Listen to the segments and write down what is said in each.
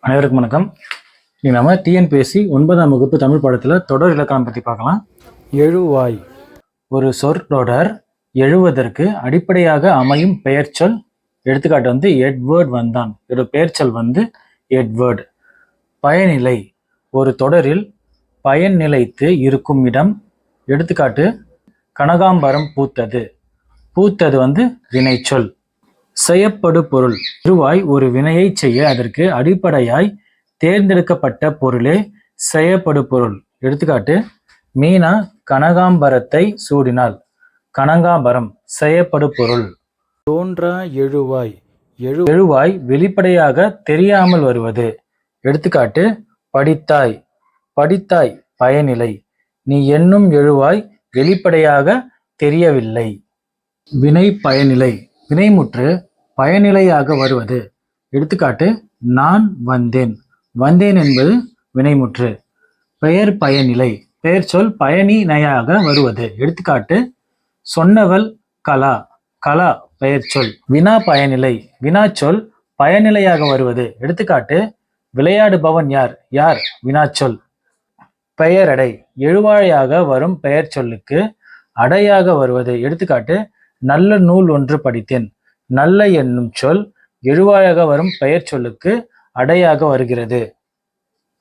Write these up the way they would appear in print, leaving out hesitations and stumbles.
அனைவருக்கும் வணக்கம். இன்னைக்கு நம்ம டிஎன்பிஎஸ்சி 9ஆம் வகுப்பு தமிழ் பாடத்தில் தொடர் இலக்கணம் பற்றி பார்க்கலாம். எழுவாய். ஒரு சொற்றொடர் எழுவதற்கு அடிப்படையாக அமையும் பெயர்ச்சொல். எடுத்துக்காட்டு எட்வர்ட் வந்தான். இதோட பெயர்ச்சொல் எட்வர்ட். பயனிலை. ஒரு தொடரில் பயன் நிலைத்து இருக்கும் இடம். எடுத்துக்காட்டு கனகாம்பரம் பூத்தது. பூத்தது வினைச்சொல். செய்யப்படு பொருள். எழுவாய் ஒரு வினையை செய்ய அதற்கு அடிப்படையாய் தேர்ந்தெடுக்கப்பட்ட பொருளே செய்யப்படு பொருள். எடுத்துக்காட்டு மீனா கனகாம்பரத்தை சூடினாள். கனகாம்பரம் செய்யப்படு பொருள். தோன்றா எழுவாய். எழுவாய் வெளிப்படையாக தெரியாமல் வருவது. எடுத்துக்காட்டு படித்தாய். படித்தாய் பயனிலை. நீ எண்ணும் எழுவாய் வெளிப்படையாக தெரியவில்லை. வினை பயனிலை. வினைமுற்று பயனிலையாக வருவது. எடுத்துக்காட்டு நான் வந்தேன். வந்தேன் என்பது வினைமுற்று. பெயர் பயனிலை. பெயர் சொல் பயனினையாக வருவது. எடுத்துக்காட்டு சொன்னவள் கலா. கலா பெயர் சொல். வினா பயனிலை. வினாச்சொல் பயனிலையாக வருவது. எடுத்துக்காட்டு விளையாடுபவன் யார். யார் வினாச்சொல். பெயரடை. எழுவாயாக வரும் பெயர் சொல்லுக்கு அடையாக வருவது. எடுத்துக்காட்டு நல்ல நூல் ஒன்று படித்தேன். நல்ல என்னும் சொல் எழுவாயாக வரும் பெயர் சொல்லுக்கு அடையாக வருகிறது.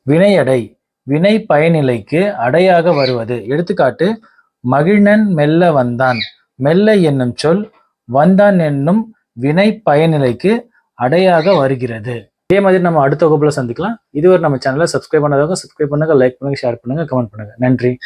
வினையடை. வினை பயனிலைக்கு அடையாக வருவது. எடுத்துக்காட்டு மகிழ்நன் மெல்ல வந்தான். மெல்ல என்னும் சொல் வந்தான் என்னும் வினை பயனிலைக்கு அடையாக வருகிறது. இதே மாதிரி நம்ம அடுத்த வகுப்புல சந்திக்கலாம். இதுவரை நம்ம சேனலை சப்ஸ்கிரைப் பண்ணாதவங்க சப்ஸ்கிரைப் பண்ணுங்க, லைக் பண்ணுங்க, ஷேர் பண்ணுங்க, கமெண்ட் பண்ணுங்க. நன்றி.